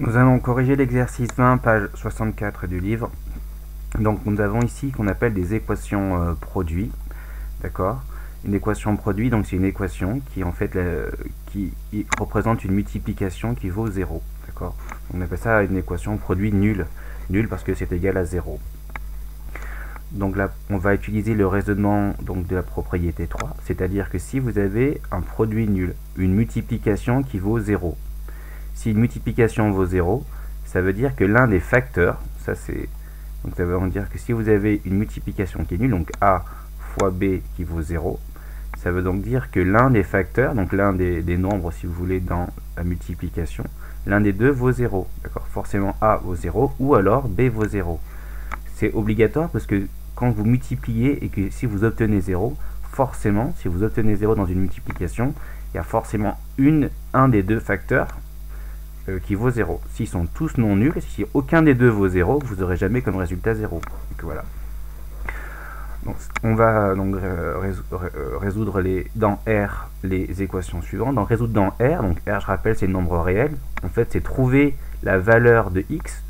Nous allons corriger l'exercice 20, page 64 du livre. Donc nous avons ici qu'on appelle des équations produits, d'accord. Une équation produit, donc c'est une équation qui en fait qui représente une multiplication qui vaut 0, d'accord. On appelle ça une équation produit nulle, nulle parce que c'est égal à 0. Donc là, on va utiliser le raisonnement donc, de la propriété 3, c'est-à-dire que si vous avez un produit nul, une multiplication qui vaut 0, si une multiplication vaut 0, ça veut dire que l'un des facteurs, donc ça veut dire que si vous avez une multiplication qui est nulle, donc A fois B qui vaut 0, ça veut donc dire que l'un des facteurs, donc l'un des nombres si vous voulez dans la multiplication, l'un des deux vaut 0, d'accord. Forcément A vaut 0 ou alors B vaut 0. C'est obligatoire parce que quand vous multipliez et que si vous obtenez 0, forcément, si vous obtenez 0 dans une multiplication, il y a forcément un des deux facteurs qui vaut 0. S'ils sont tous non nuls, si aucun des deux vaut 0, vous n'aurez jamais comme résultat 0. Donc voilà. Donc, on va donc résoudre dans R les équations suivantes. Donc résoudre dans R, donc R je rappelle c'est le nombre réel. En fait c'est trouver la valeur de x,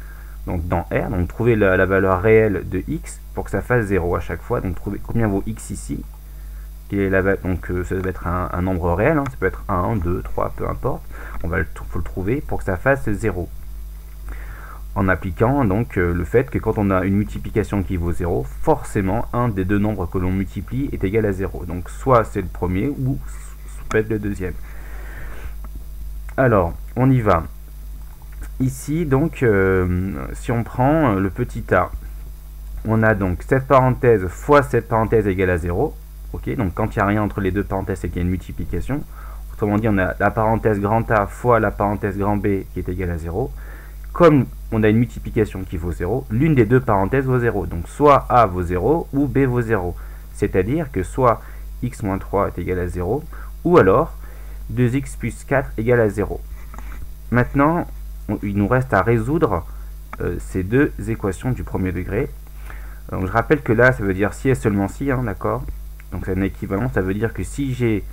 donc dans R, donc trouver la valeur réelle de x pour que ça fasse 0 à chaque fois. Donc trouver combien vaut x ici. Donc ça doit être un nombre réel, hein, ça peut être 1, 2, 3, peu importe. Faut le trouver pour que ça fasse 0. En appliquant donc le fait que quand on a une multiplication qui vaut 0, forcément un des deux nombres que l'on multiplie est égal à 0. Donc soit c'est le premier ou ça peut être le deuxième. Alors, on y va. Ici, donc, si on prend le petit a, on a donc cette parenthèse fois cette parenthèse égale à 0. Okay, donc quand il n'y a rien entre les deux parenthèses, c'est qu'il y a une multiplication. Autrement dit, on a la parenthèse grand A fois la parenthèse grand B qui est égale à 0. Comme on a une multiplication qui vaut 0, l'une des deux parenthèses vaut 0. Donc soit A vaut 0 ou B vaut 0. C'est-à-dire que soit x moins 3 est égal à 0, ou alors 2x plus 4 égale à 0. Maintenant, il nous reste à résoudre ces deux équations du premier degré. Donc je rappelle que là, ça veut dire si et seulement si, hein, d'accord. Donc c'est un équivalent, ça veut dire que si j'ai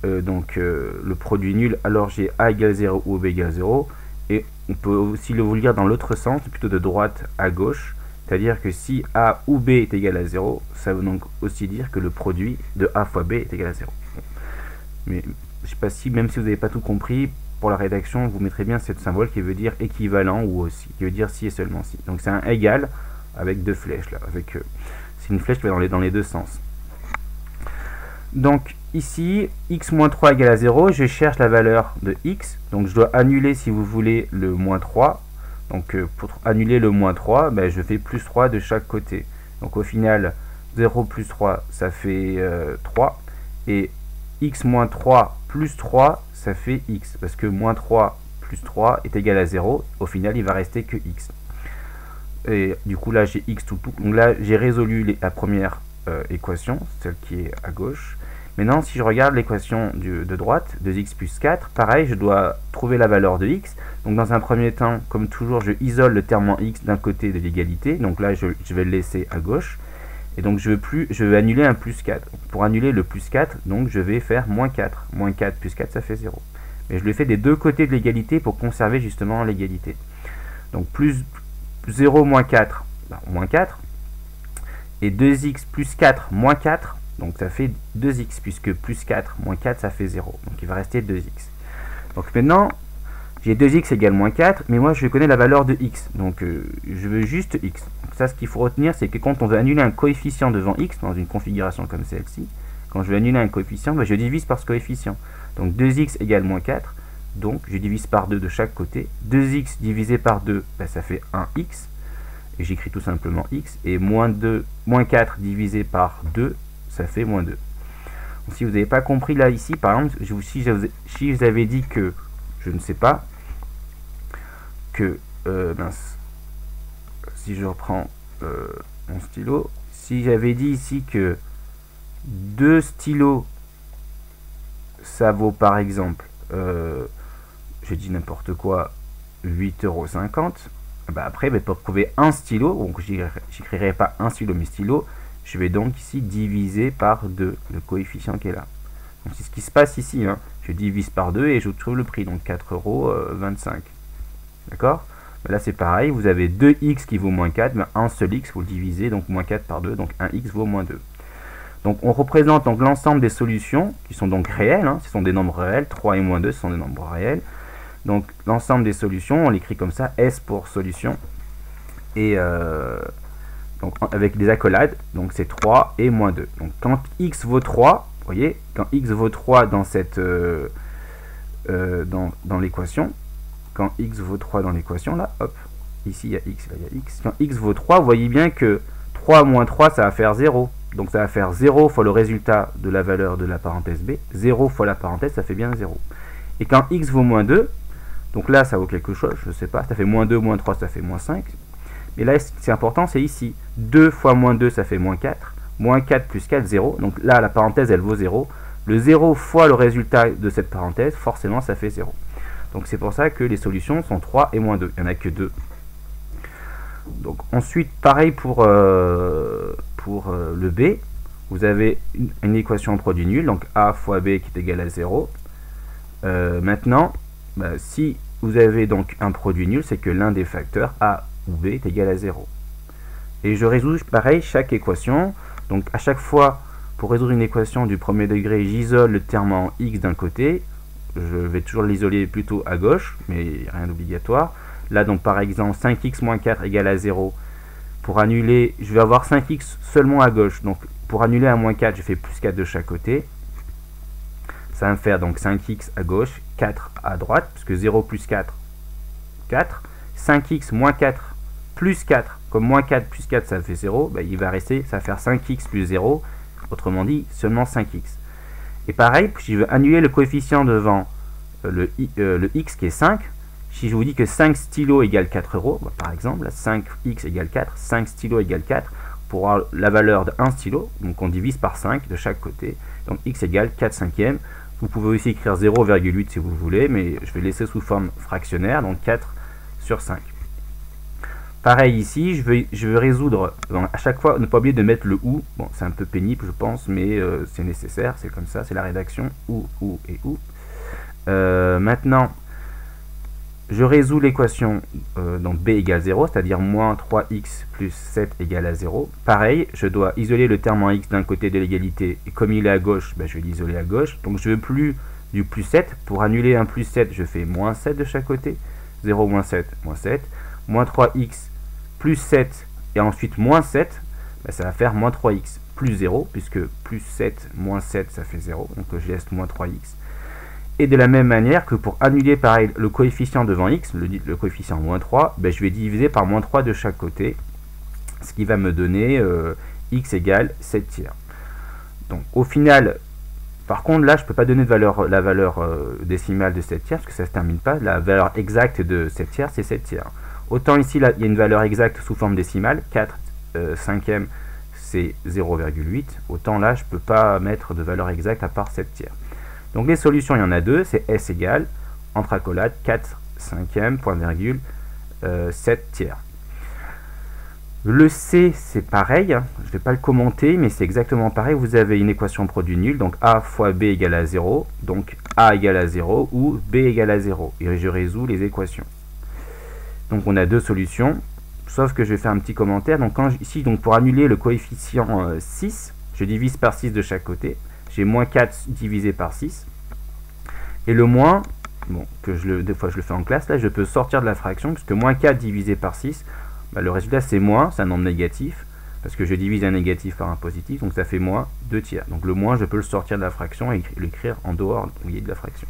le produit nul, alors j'ai A égale 0 ou B égale 0. Et on peut aussi le lire dans l'autre sens, plutôt de droite à gauche. C'est-à-dire que si A ou B est égal à 0, ça veut donc aussi dire que le produit de A fois B est égal à 0. Mais je ne sais pas si, même si vous n'avez pas tout compris, pour la rédaction, vous mettrez bien ce symbole qui veut dire équivalent ou aussi, qui veut dire si et seulement si. Donc c'est un égal avec deux flèches là. C'est une flèche qui va dans les deux sens. Donc ici, x moins 3 égale à 0, je cherche la valeur de x, donc je dois annuler si vous voulez le moins 3. Donc pour annuler le moins 3, ben, je fais plus 3 de chaque côté. Donc au final, 0 plus 3, ça fait 3. Et x moins 3 plus 3, ça fait x. Parce que moins 3 plus 3 est égal à 0. Au final, il va rester que x. Et du coup, là, j'ai x tout. Donc là, j'ai résolu la première équation, celle qui est à gauche. Maintenant, si je regarde l'équation de droite, 2x plus 4, pareil, je dois trouver la valeur de x. Donc dans un premier temps, comme toujours, je isole le terme en x d'un côté de l'égalité. Donc là, je vais le laisser à gauche. Et donc je vais annuler un plus 4. Pour annuler le plus 4, donc je vais faire moins 4. Moins 4 plus 4, ça fait 0. Mais je le fais des deux côtés de l'égalité pour conserver justement l'égalité. Donc plus 0 moins 4, ben, moins 4. Et 2x plus 4 moins 4, donc ça fait 2x, puisque plus 4 moins 4, ça fait 0. Donc il va rester 2x. Donc maintenant, j'ai 2x égale moins 4, mais moi je connais la valeur de x. Donc je veux juste x. Donc ça, ce qu'il faut retenir, c'est que quand on veut annuler un coefficient devant x, dans une configuration comme celle-ci, quand je veux annuler un coefficient, ben, je divise par ce coefficient. Donc 2x égale moins 4, donc je divise par 2 de chaque côté. 2x divisé par 2, ben, ça fait 1x. Et j'écris tout simplement x, et moins 4 divisé par 2, ça fait moins 2. Donc, si vous n'avez pas compris là, ici, par exemple, si je vous avais dit que, je ne sais pas, que, si je reprends mon stylo, si j'avais dit ici que 2 stylos, ça vaut par exemple, je dis n'importe quoi, 8,50 €, bah après, pour trouver un stylo, donc j'écrirai pas un stylo mais stylo, je vais donc ici diviser par 2 le coefficient qui est là. Donc c'est ce qui se passe ici, hein. Je divise par 2 et je trouve le prix, donc 4,25 €. D'accord? Là c'est pareil, vous avez 2x qui vaut moins 4, ben, un seul x, vous le divisez, donc moins 4 par 2, donc 1x vaut moins 2. Donc on représente donc l'ensemble des solutions, qui sont donc réelles, hein, ce sont des nombres réels, 3 et moins 2 ce sont des nombres réels. Donc l'ensemble des solutions, on l'écrit comme ça, S pour solution, et donc avec des accolades, donc c'est 3 et moins 2. Donc quand x vaut 3, vous voyez, quand x vaut 3 dans cette dans l'équation, quand x vaut 3 dans l'équation, là, hop, ici il y a x, là il y a x, quand x vaut 3, vous voyez bien que 3 moins 3, ça va faire 0. Donc ça va faire 0 fois le résultat de la valeur de la parenthèse b, 0 fois la parenthèse, ça fait bien 0. Et quand x vaut moins 2, donc là ça vaut quelque chose, je ne sais pas, ça fait moins 2, moins 3, ça fait moins 5. Mais là, ce qui est important, c'est ici. 2 fois moins 2, ça fait moins 4. Moins 4 plus 4, 0. Donc là, la parenthèse, elle vaut 0. Le 0 fois le résultat de cette parenthèse, forcément, ça fait 0. Donc c'est pour ça que les solutions sont 3 et moins 2. Il n'y en a que 2. Donc ensuite, pareil pour le b. Vous avez une équation en produit nul. Donc a fois b qui est égal à 0. Maintenant, si vous avez donc un produit nul, c'est que l'un des facteurs a ou b est égal à 0. Et je résous pareil chaque équation. Donc à chaque fois, pour résoudre une équation du premier degré, j'isole le terme en x d'un côté. Je vais toujours l'isoler plutôt à gauche, mais rien d'obligatoire. Là, donc par exemple, 5x moins 4 égale à 0. Pour annuler, je vais avoir 5x seulement à gauche. Donc pour annuler un moins 4, je fais plus 4 de chaque côté. Ça va me faire donc 5x à gauche, 4 à droite, puisque 0 plus 4, 4. 5x moins 4 plus 4, comme moins 4 plus 4 ça fait 0, il va rester, ça va faire 5x plus 0, autrement dit seulement 5x. Et pareil, si je veux annuler le coefficient devant le x qui est 5, si je vous dis que 5 stylos égale 4 euros, par exemple, 5x égale 4, 5 stylos égale 4, pour avoir la valeur de 1 stylo, donc on divise par 5 de chaque côté, donc x égale 4 cinquièmes. Vous pouvez aussi écrire 0,8 si vous voulez, mais je vais laisser sous forme fractionnaire, donc 4 sur 5. Pareil ici, je vais résoudre, à chaque fois, ne pas oublier de mettre le ou. Bon, c'est un peu pénible, je pense, mais c'est nécessaire, c'est comme ça, c'est la rédaction, ou et ou. Maintenant, je résous l'équation, donc b égale 0, c'est-à-dire moins 3x plus 7 égale à 0. Pareil, je dois isoler le terme en x d'un côté de l'égalité, et comme il est à gauche, je vais l'isoler à gauche. Donc je veux plus du plus 7, pour annuler un plus 7, je fais moins 7 de chaque côté. 0 moins 7, moins 7. Moins 3x plus 7 et ensuite moins 7, ça va faire moins 3x plus 0, puisque plus 7 moins 7 ça fait 0, donc je laisse moins 3x. Et de la même manière que pour annuler pareil le coefficient devant x, le coefficient moins 3, je vais diviser par moins 3 de chaque côté, ce qui va me donner x égale 7 tiers. Donc au final, par contre là je ne peux pas donner de valeur, la valeur décimale de 7 tiers, parce que ça ne se termine pas, la valeur exacte de 7 tiers c'est 7 tiers. Autant ici, là, il y a une valeur exacte sous forme décimale, 4 cinquièmes, c'est 0,8. Autant là, je ne peux pas mettre de valeur exacte à part 7 tiers. Donc les solutions, il y en a deux, c'est S égale, entre accolades, 4 cinquièmes, point virgule, 7 tiers. Le C, c'est pareil, je ne vais pas le commenter, mais c'est exactement pareil. Vous avez une équation produit nul, donc A fois B égale à 0, donc A égale à 0 ou B égale à 0. Et je résous les équations. Donc on a deux solutions, sauf que je vais faire un petit commentaire. Donc ici, pour annuler le coefficient 6, je divise par 6 de chaque côté. J'ai moins 4 divisé par 6. Et le moins, bon, des fois je le fais en classe, là je peux sortir de la fraction, puisque moins 4 divisé par 6, le résultat c'est moins, c'est un nombre négatif, parce que je divise un négatif par un positif, donc ça fait moins 2 tiers. Donc le moins, je peux le sortir de la fraction et l'écrire en dehors de la fraction.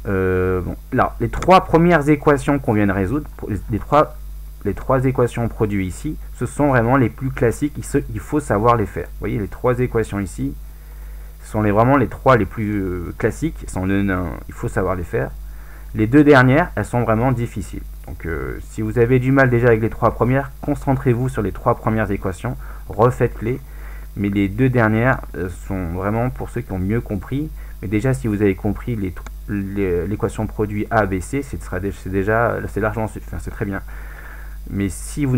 Bon, là, les trois premières équations qu'on vient de résoudre, les trois équations produites ici, ce sont vraiment les plus classiques, il faut savoir les faire. Vous voyez, les trois équations ici, ce sont vraiment les trois les plus classiques, il faut savoir les faire. Les deux dernières, elles sont vraiment difficiles. Donc si vous avez du mal déjà avec les trois premières, concentrez-vous sur les trois premières équations, refaites-les. Mais les deux dernières sont vraiment pour ceux qui ont mieux compris. Mais déjà, si vous avez compris l'équation produit A, B, C, c'est largement suffisant, c'est très bien. Mais si vous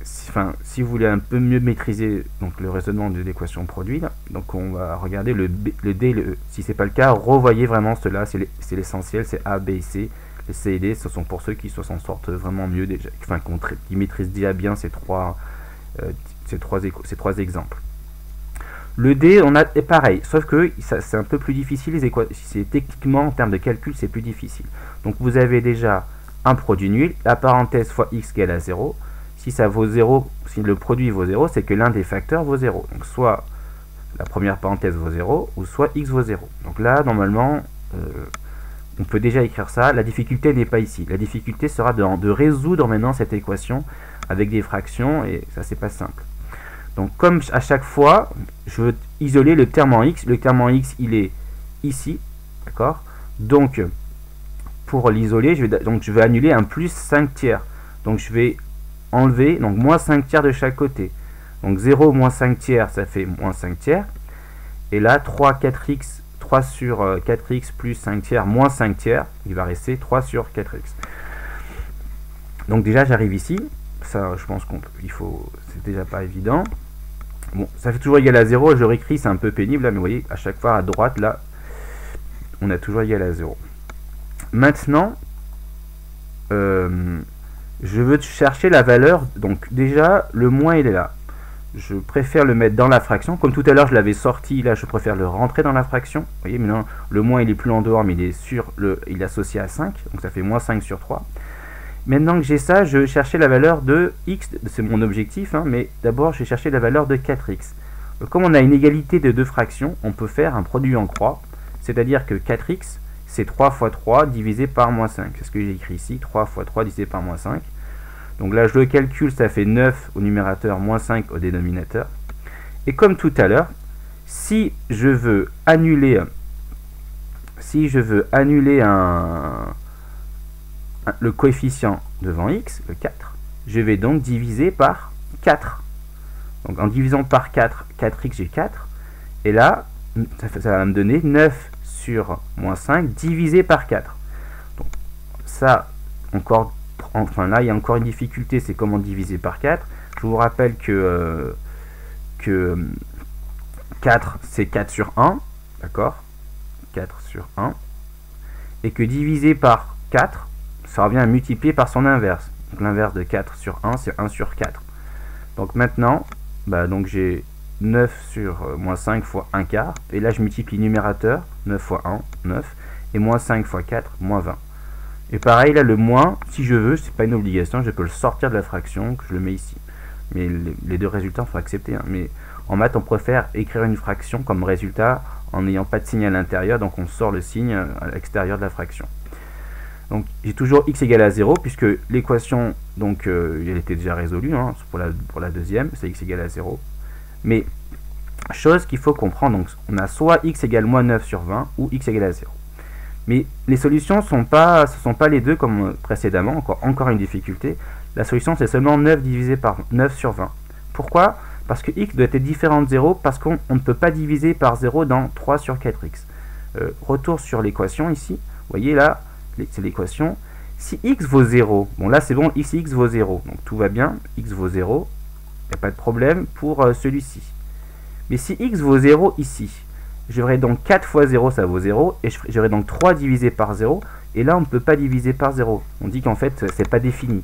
si vous voulez un peu mieux maîtriser donc le raisonnement de l'équation produit, donc on va regarder le D, le E. Si c'est pas le cas, revoyez vraiment cela, c'est l'essentiel, c'est A, B et C, Les C et D, ce sont pour ceux qui s'en sortent vraiment mieux déjà, enfin qui maîtrisent déjà bien ces trois exemples. Le D, on a est pareil, sauf que c'est un peu plus difficile, c'est techniquement en termes de calcul, c'est plus difficile. Donc vous avez déjà un produit nul, la parenthèse fois x égale à 0. Si ça vaut 0, si le produit vaut 0, c'est que l'un des facteurs vaut 0. Donc soit la première parenthèse vaut 0, ou soit x vaut 0. Donc là, normalement, on peut déjà écrire ça. La difficulté n'est pas ici. La difficulté sera de résoudre maintenant cette équation avec des fractions, et ça, c'est pas simple. Donc comme à chaque fois, je veux isoler le terme en x. Le terme en x, il est ici, d'accord? Donc, pour l'isoler, je vais annuler un plus 5 tiers. Donc je vais enlever donc moins 5 tiers de chaque côté. Donc 0 moins 5 tiers, ça fait moins 5 tiers. Et là, 3 sur 4x plus 5 tiers moins 5 tiers, il va rester 3 sur 4x. Donc déjà, j'arrive ici. Ça, je pense c'est déjà pas évident. Bon, ça fait toujours égal à 0. Je réécris, c'est un peu pénible, là, mais vous voyez, à chaque fois, à droite, là, on a toujours égal à 0. Maintenant, je veux chercher la valeur. Donc déjà, le moins, il est là. Je préfère le mettre dans la fraction. Comme tout à l'heure, je l'avais sorti. Là, je préfère le rentrer dans la fraction. Vous voyez, maintenant, le moins, il est plus en dehors, mais il est associé à 5. Donc, ça fait moins 5 sur 3. Maintenant que j'ai ça, je vais chercher la valeur de x. C'est mon objectif, hein, mais d'abord, je vais chercher la valeur de 4x. Comme on a une égalité de deux fractions, on peut faire un produit en croix. C'est-à-dire que 4x, c'est 3 fois 3 divisé par moins 5. C'est ce que j'ai écrit ici. 3 fois 3 divisé par moins 5. Donc là, je le calcule, ça fait 9 au numérateur, moins 5 au dénominateur. Et comme tout à l'heure, si je veux annuler le coefficient devant x, le 4, je vais donc diviser par 4. Donc en divisant par 4, 4x, j'ai 4. Et là, ça va me donner 9 sur moins 5 divisé par 4. Donc ça, encore... Enfin là, il y a encore une difficulté, c'est comment diviser par 4. Je vous rappelle que 4, c'est 4 sur 1, d'accord? 4 sur 1. Et que diviser par 4, ça revient à multiplier par son inverse. Donc l'inverse de 4 sur 1, c'est 1 sur 4. Donc maintenant, donc j'ai 9 sur moins 5 fois 1 quart. Et là, je multiplie numérateur, 9 fois 1, 9. Et moins 5 fois 4, moins 20. Et pareil, là, le moins, si je veux, c'est pas une obligation, je peux le sortir de la fraction, que je le mets ici. Mais les deux résultats, il faut accepter. Hein. Mais en maths, on préfère écrire une fraction comme résultat en n'ayant pas de signe à l'intérieur, donc on sort le signe à l'extérieur de la fraction. Donc j'ai toujours x égale à 0, puisque l'équation, donc elle était déjà résolue, hein, pour la deuxième, c'est x égale à 0. Mais, chose qu'il faut comprendre, donc on a soit x égale moins 9 sur 20, ou x égale à 0. Mais les solutions ce ne sont pas les deux comme précédemment, encore une difficulté. La solution, c'est seulement 9 divisé par 9 sur 20. Pourquoi? Parce que x doit être différent de 0, parce qu'on ne peut pas diviser par 0 dans 3 sur 4x. Retour sur l'équation ici. Vous voyez là, c'est l'équation. Si x vaut 0, bon là c'est bon, ici x vaut 0. Donc tout va bien, x vaut 0. Il n'y a pas de problème pour celui-ci. Mais si x vaut 0 ici, j'aurai donc 4 fois 0, ça vaut 0, et j'aurai donc 3 divisé par 0, et là on ne peut pas diviser par 0. On dit qu'en fait, c'est pas défini.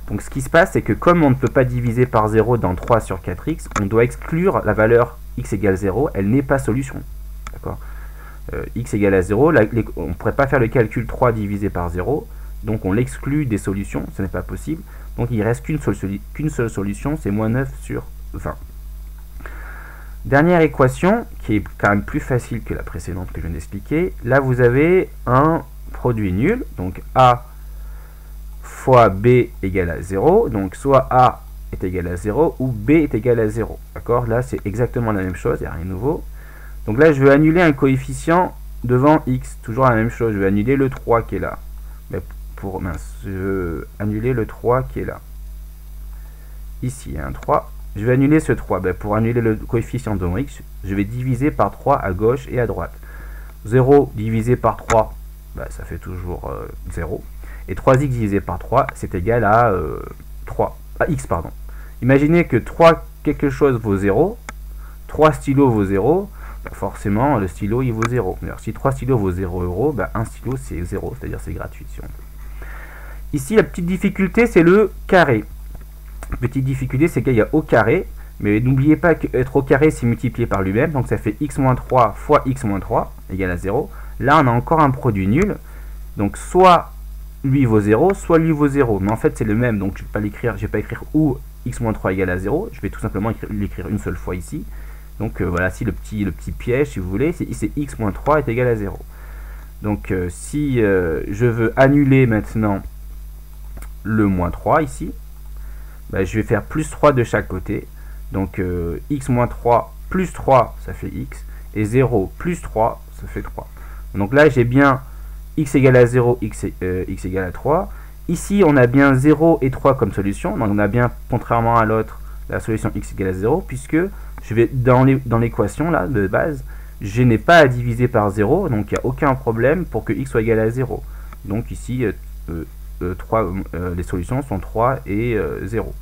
Donc ce qui se passe, c'est que comme on ne peut pas diviser par 0 dans 3 sur 4x, on doit exclure la valeur x égale 0, elle n'est pas solution. D'accord? X égale à 0, on ne pourrait pas faire le calcul 3 divisé par 0, donc on l'exclut des solutions, ce n'est pas possible. Donc il ne reste qu'une seule solution, c'est moins 9 sur 20. Dernière équation, qui est quand même plus facile que la précédente que je viens d'expliquer. Là, vous avez un produit nul, donc A fois B égale à 0. Donc, soit A est égal à 0 ou B est égal à 0. D'accord? Là, c'est exactement la même chose, il n'y a rien de nouveau. Donc là, je veux annuler un coefficient devant x. Toujours la même chose, je veux annuler le 3 qui est là. Mais je veux annuler le 3 qui est là. Ici, il y a un 3. Je vais annuler ce 3. Pour annuler le coefficient de x, je vais diviser par 3 à gauche et à droite. 0 divisé par 3, ça fait toujours 0. Et 3x divisé par 3, c'est égal à x, pardon. Imaginez que 3 quelque chose vaut 0, 3 stylos vaut 0, bah forcément le stylo il vaut 0. Alors si 3 stylos vaut 0 €, bah un stylo c'est 0, c'est-à-dire c'est gratuit si on veut. Ici la petite difficulté c'est le carré. Petite difficulté c'est qu'il y a au carré, mais n'oubliez pas qu'être au carré c'est multiplié par lui-même, donc ça fait x-3 fois x-3 égale à 0. Là on a encore un produit nul, donc soit lui vaut 0, soit lui vaut 0, mais en fait c'est le même, donc je vais pas écrire ou x-3 égale à 0, je vais tout simplement l'écrire une seule fois ici. Donc voilà, si le petit piège, si vous voulez, c'est x-3 est égal à 0. Donc si je veux annuler maintenant le moins 3 ici, bah, je vais faire plus 3 de chaque côté. Donc x-3 plus 3, ça fait x, et 0 plus 3, ça fait 3. Donc là, j'ai bien x égale à 0, x égale à 3. Ici, on a bien 0 et 3 comme solution. Donc on a bien, contrairement à l'autre, la solution x égale à 0, puisque je vais dans l'équation là de base, je n'ai pas à diviser par 0, donc il n'y a aucun problème pour que x soit égal à 0. Donc ici, les solutions sont 3 et 0.